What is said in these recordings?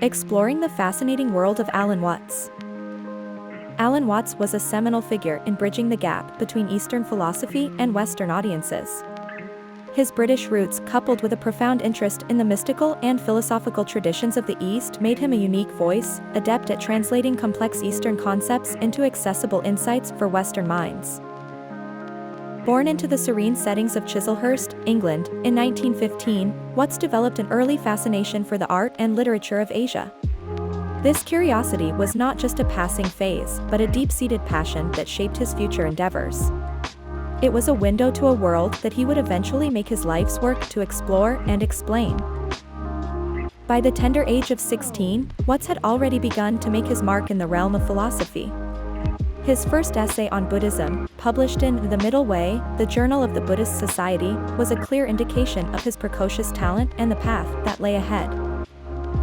Exploring the fascinating world of Alan Watts. Alan Watts was a seminal figure in bridging the gap between Eastern philosophy and Western audiences. His British roots, coupled with a profound interest in the mystical and philosophical traditions of the East, made him a unique voice, adept at translating complex Eastern concepts into accessible insights for Western minds. Born into the serene settings of Chislehurst, England, in 1915, Watts developed an early fascination for the art and literature of Asia. This curiosity was not just a passing phase, but a deep-seated passion that shaped his future endeavors. It was a window to a world that he would eventually make his life's work to explore and explain. By the tender age of 16, Watts had already begun to make his mark in the realm of philosophy. His first essay on Buddhism, published in The Middle Way, the Journal of the Buddhist Society, was a clear indication of his precocious talent and the path that lay ahead.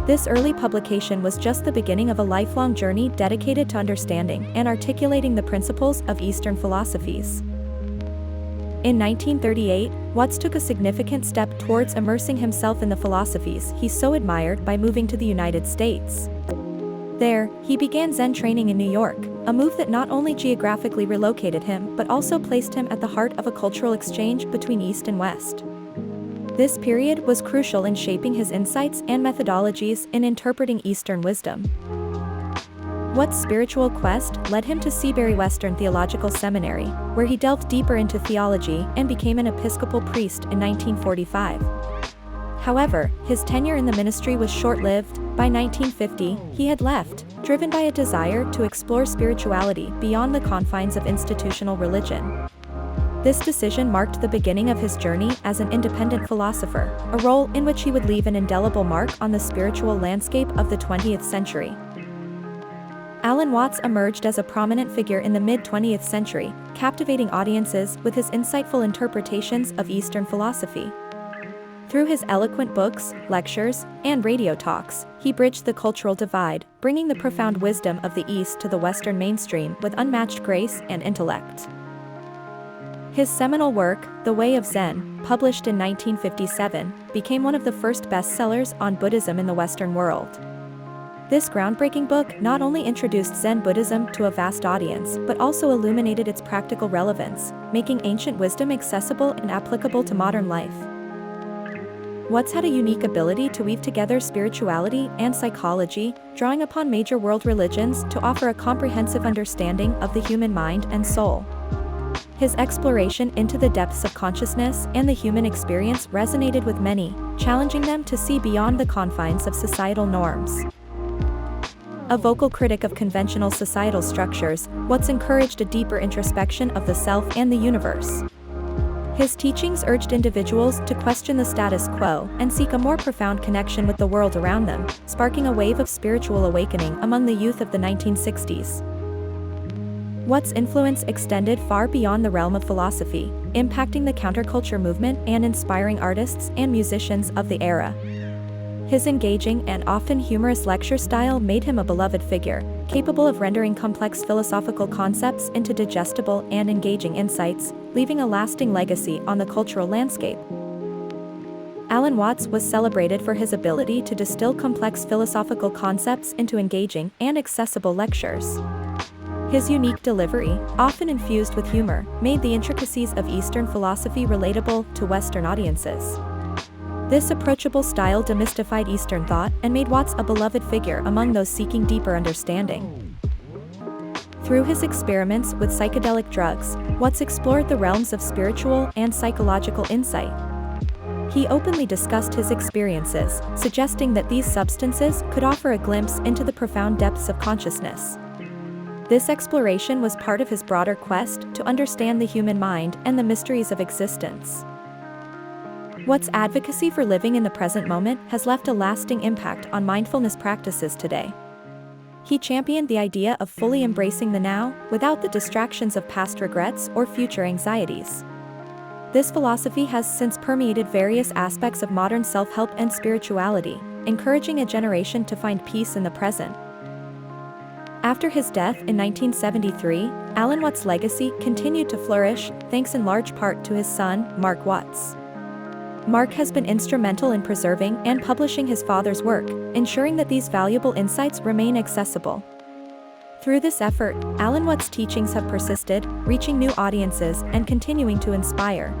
This early publication was just the beginning of a lifelong journey dedicated to understanding and articulating the principles of Eastern philosophies. In 1938, Watts took a significant step towards immersing himself in the philosophies he so admired by moving to the United States. There, he began Zen training in New York, a move that not only geographically relocated him but also placed him at the heart of a cultural exchange between East and West. This period was crucial in shaping his insights and methodologies in interpreting Eastern wisdom. Watts' spiritual quest led him to Seabury Western Theological Seminary, where he delved deeper into theology and became an Episcopal priest in 1945. However, his tenure in the ministry was short-lived. By 1950, he had left, driven by a desire to explore spirituality beyond the confines of institutional religion. This decision marked the beginning of his journey as an independent philosopher, a role in which he would leave an indelible mark on the spiritual landscape of the 20th century. Alan Watts emerged as a prominent figure in the mid-20th century, captivating audiences with his insightful interpretations of Eastern philosophy. Through his eloquent books, lectures, and radio talks, he bridged the cultural divide, bringing the profound wisdom of the East to the Western mainstream with unmatched grace and intellect. His seminal work, The Way of Zen, published in 1957, became one of the first bestsellers on Buddhism in the Western world. This groundbreaking book not only introduced Zen Buddhism to a vast audience but also illuminated its practical relevance, making ancient wisdom accessible and applicable to modern life. Watts had a unique ability to weave together spirituality and psychology, drawing upon major world religions to offer a comprehensive understanding of the human mind and soul. His exploration into the depths of consciousness and the human experience resonated with many, challenging them to see beyond the confines of societal norms. A vocal critic of conventional societal structures, Watts encouraged a deeper introspection of the self and the universe. His teachings urged individuals to question the status quo and seek a more profound connection with the world around them, sparking a wave of spiritual awakening among the youth of the 1960s. Watts' influence extended far beyond the realm of philosophy, impacting the counterculture movement and inspiring artists and musicians of the era. His engaging and often humorous lecture style made him a beloved figure, capable of rendering complex philosophical concepts into digestible and engaging insights, leaving a lasting legacy on the cultural landscape. Alan Watts was celebrated for his ability to distill complex philosophical concepts into engaging and accessible lectures. His unique delivery, often infused with humor, made the intricacies of Eastern philosophy relatable to Western audiences. This approachable style demystified Eastern thought and made Watts a beloved figure among those seeking deeper understanding. Through his experiments with psychedelic drugs, Watts explored the realms of spiritual and psychological insight. He openly discussed his experiences, suggesting that these substances could offer a glimpse into the profound depths of consciousness. This exploration was part of his broader quest to understand the human mind and the mysteries of existence. Watts' advocacy for living in the present moment has left a lasting impact on mindfulness practices today. He championed the idea of fully embracing the now, without the distractions of past regrets or future anxieties. This philosophy has since permeated various aspects of modern self-help and spirituality, encouraging a generation to find peace in the present. After his death in 1973, Alan Watts' legacy continued to flourish, thanks in large part to his son, Mark Watts. Mark has been instrumental in preserving and publishing his father's work, ensuring that these valuable insights remain accessible. Through this effort, Alan Watts' teachings have persisted, reaching new audiences and continuing to inspire.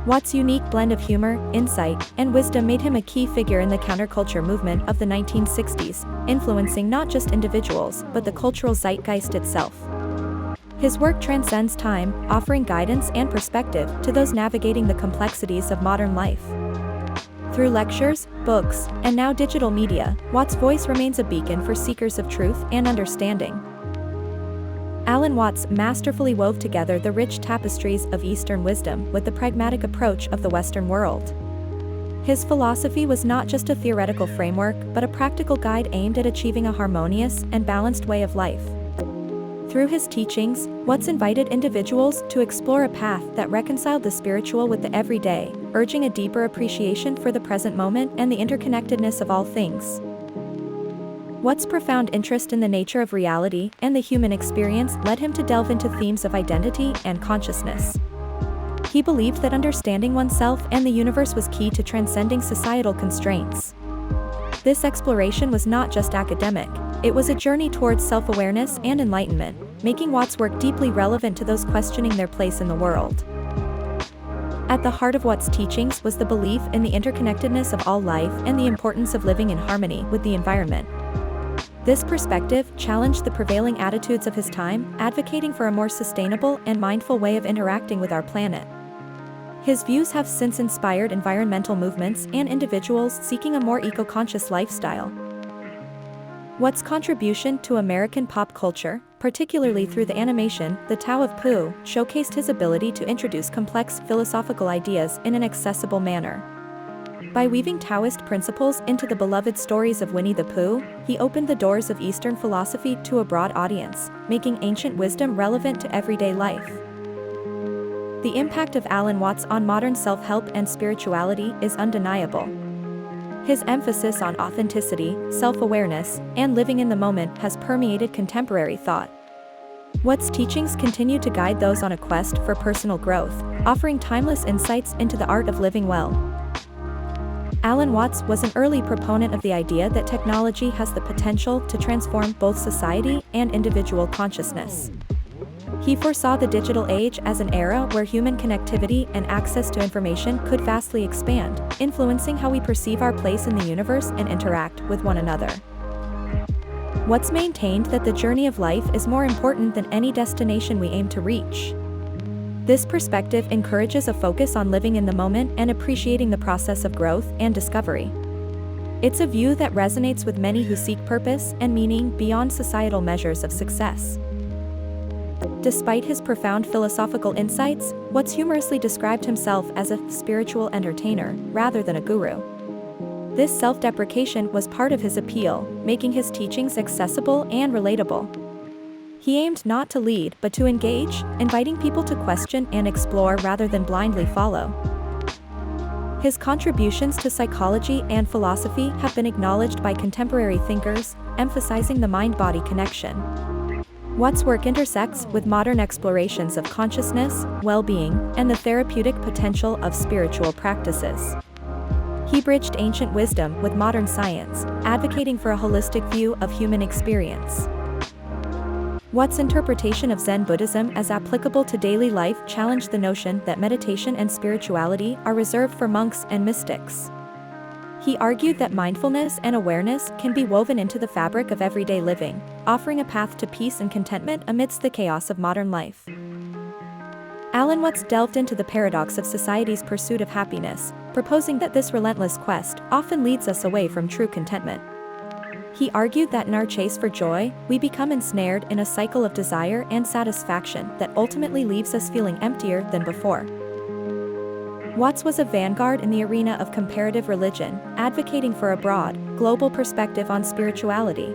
Watts' unique blend of humor, insight, and wisdom made him a key figure in the counterculture movement of the 1960s, influencing not just individuals, but the cultural zeitgeist itself. His work transcends time, offering guidance and perspective to those navigating the complexities of modern life. Through lectures, books, and now digital media, Watts' voice remains a beacon for seekers of truth and understanding. Alan Watts masterfully wove together the rich tapestries of Eastern wisdom with the pragmatic approach of the Western world. His philosophy was not just a theoretical framework, but a practical guide aimed at achieving a harmonious and balanced way of life. Through his teachings, Watts invited individuals to explore a path that reconciled the spiritual with the everyday, urging a deeper appreciation for the present moment and the interconnectedness of all things. Watts' profound interest in the nature of reality and the human experience led him to delve into themes of identity and consciousness. He believed that understanding oneself and the universe was key to transcending societal constraints. This exploration was not just academic, it was a journey towards self-awareness and enlightenment, making Watts' work deeply relevant to those questioning their place in the world. At the heart of Watts' teachings was the belief in the interconnectedness of all life and the importance of living in harmony with the environment. This perspective challenged the prevailing attitudes of his time, advocating for a more sustainable and mindful way of interacting with our planet. His views have since inspired environmental movements and individuals seeking a more eco-conscious lifestyle. Watts' contribution to American pop culture, particularly through the animation The Tao of Pooh, showcased his ability to introduce complex philosophical ideas in an accessible manner. By weaving Taoist principles into the beloved stories of Winnie the Pooh, he opened the doors of Eastern philosophy to a broad audience, making ancient wisdom relevant to everyday life. The impact of Alan Watts on modern self-help and spirituality is undeniable. His emphasis on authenticity, self-awareness, and living in the moment has permeated contemporary thought. Watts' teachings continue to guide those on a quest for personal growth, offering timeless insights into the art of living well. Alan Watts was an early proponent of the idea that technology has the potential to transform both society and individual consciousness. He foresaw the digital age as an era where human connectivity and access to information could vastly expand, influencing how we perceive our place in the universe and interact with one another. Watts maintained that the journey of life is more important than any destination we aim to reach. This perspective encourages a focus on living in the moment and appreciating the process of growth and discovery. It's a view that resonates with many who seek purpose and meaning beyond societal measures of success. Despite his profound philosophical insights, Watts humorously described himself as a spiritual entertainer, rather than a guru. This self-deprecation was part of his appeal, making his teachings accessible and relatable. He aimed not to lead but to engage, inviting people to question and explore rather than blindly follow. His contributions to psychology and philosophy have been acknowledged by contemporary thinkers, emphasizing the mind-body connection. Watts' work intersects with modern explorations of consciousness, well-being, and the therapeutic potential of spiritual practices. He bridged ancient wisdom with modern science, advocating for a holistic view of human experience. Watts' interpretation of Zen Buddhism as applicable to daily life challenged the notion that meditation and spirituality are reserved for monks and mystics. He argued that mindfulness and awareness can be woven into the fabric of everyday living, offering a path to peace and contentment amidst the chaos of modern life. Alan Watts delved into the paradox of society's pursuit of happiness, proposing that this relentless quest often leads us away from true contentment. He argued that in our chase for joy, we become ensnared in a cycle of desire and satisfaction that ultimately leaves us feeling emptier than before. Watts was a vanguard in the arena of comparative religion, advocating for a broad, global perspective on spirituality.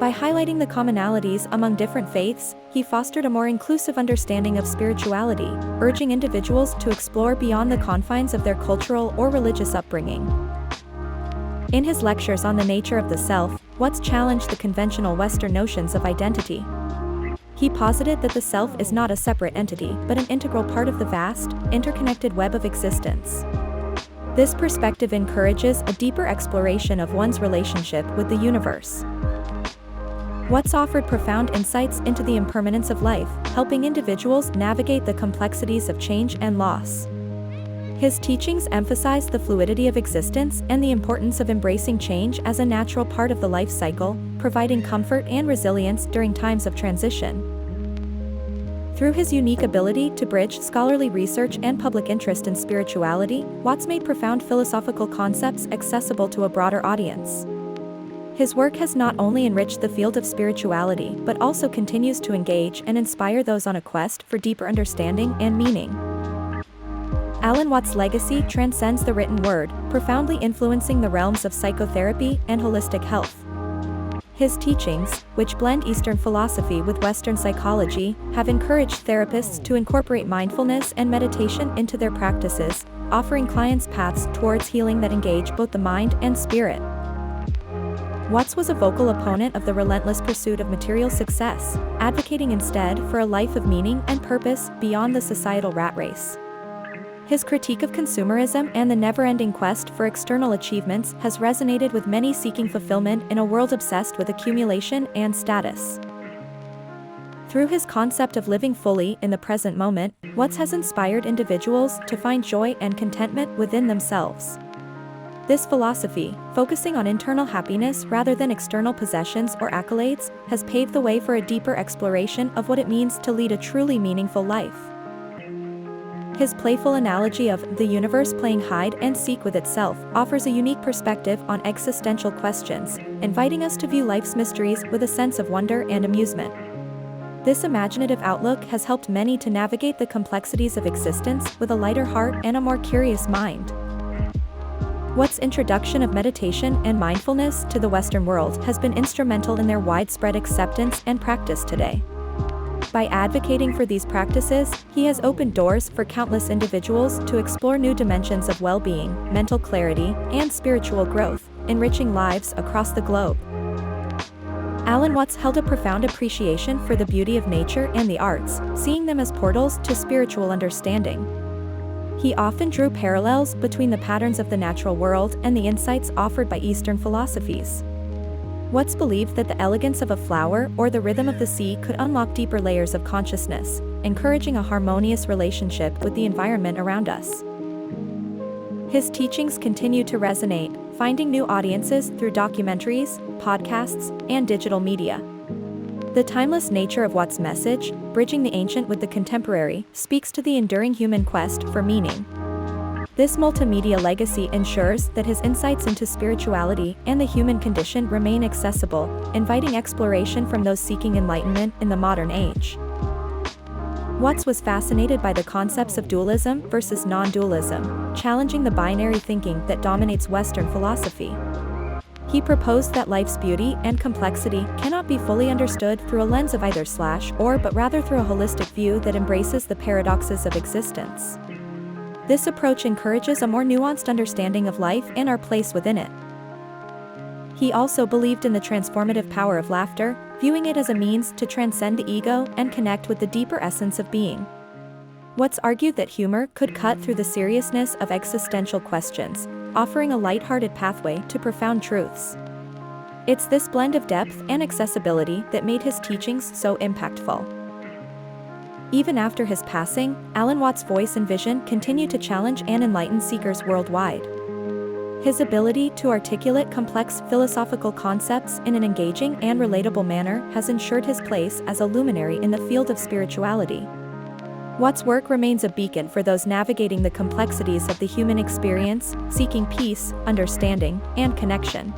By highlighting the commonalities among different faiths, he fostered a more inclusive understanding of spirituality, urging individuals to explore beyond the confines of their cultural or religious upbringing. In his lectures on the nature of the self, Watts challenged the conventional Western notions of identity. He posited that the self is not a separate entity but an integral part of the vast, interconnected web of existence. This perspective encourages a deeper exploration of one's relationship with the universe. Watts offered profound insights into the impermanence of life, helping individuals navigate the complexities of change and loss. His teachings emphasize the fluidity of existence and the importance of embracing change as a natural part of the life cycle, providing comfort and resilience during times of transition. Through his unique ability to bridge scholarly research and public interest in spirituality, Watts made profound philosophical concepts accessible to a broader audience. His work has not only enriched the field of spirituality but also continues to engage and inspire those on a quest for deeper understanding and meaning. Alan Watts' legacy transcends the written word, profoundly influencing the realms of psychotherapy and holistic health. His teachings, which blend Eastern philosophy with Western psychology, have encouraged therapists to incorporate mindfulness and meditation into their practices, offering clients paths towards healing that engage both the mind and spirit. Watts was a vocal opponent of the relentless pursuit of material success, advocating instead for a life of meaning and purpose beyond the societal rat race. His critique of consumerism and the never-ending quest for external achievements has resonated with many seeking fulfillment in a world obsessed with accumulation and status. Through his concept of living fully in the present moment, Watts has inspired individuals to find joy and contentment within themselves. This philosophy, focusing on internal happiness rather than external possessions or accolades, has paved the way for a deeper exploration of what it means to lead a truly meaningful life. His playful analogy of the universe playing hide and seek with itself offers a unique perspective on existential questions, inviting us to view life's mysteries with a sense of wonder and amusement. This imaginative outlook has helped many to navigate the complexities of existence with a lighter heart and a more curious mind. Watts' introduction of meditation and mindfulness to the Western world has been instrumental in their widespread acceptance and practice today. By advocating for these practices, he has opened doors for countless individuals to explore new dimensions of well-being, mental clarity, and spiritual growth, enriching lives across the globe. Alan Watts held a profound appreciation for the beauty of nature and the arts, seeing them as portals to spiritual understanding. He often drew parallels between the patterns of the natural world and the insights offered by Eastern philosophies. Watts believed that the elegance of a flower or the rhythm of the sea could unlock deeper layers of consciousness, encouraging a harmonious relationship with the environment around us. His teachings continue to resonate, finding new audiences through documentaries, podcasts, and digital media. The timeless nature of Watts' message, bridging the ancient with the contemporary, speaks to the enduring human quest for meaning. This multimedia legacy ensures that his insights into spirituality and the human condition remain accessible, inviting exploration from those seeking enlightenment in the modern age. Watts was fascinated by the concepts of dualism versus non-dualism, challenging the binary thinking that dominates Western philosophy. He proposed that life's beauty and complexity cannot be fully understood through a lens of either/or but rather through a holistic view that embraces the paradoxes of existence. This approach encourages a more nuanced understanding of life and our place within it. He also believed in the transformative power of laughter, viewing it as a means to transcend the ego and connect with the deeper essence of being. Watts argued that humor could cut through the seriousness of existential questions, offering a lighthearted pathway to profound truths. It's this blend of depth and accessibility that made his teachings so impactful. Even after his passing, Alan Watts' voice and vision continue to challenge and enlighten seekers worldwide. His ability to articulate complex philosophical concepts in an engaging and relatable manner has ensured his place as a luminary in the field of spirituality. Watts' work remains a beacon for those navigating the complexities of the human experience, seeking peace, understanding, and connection.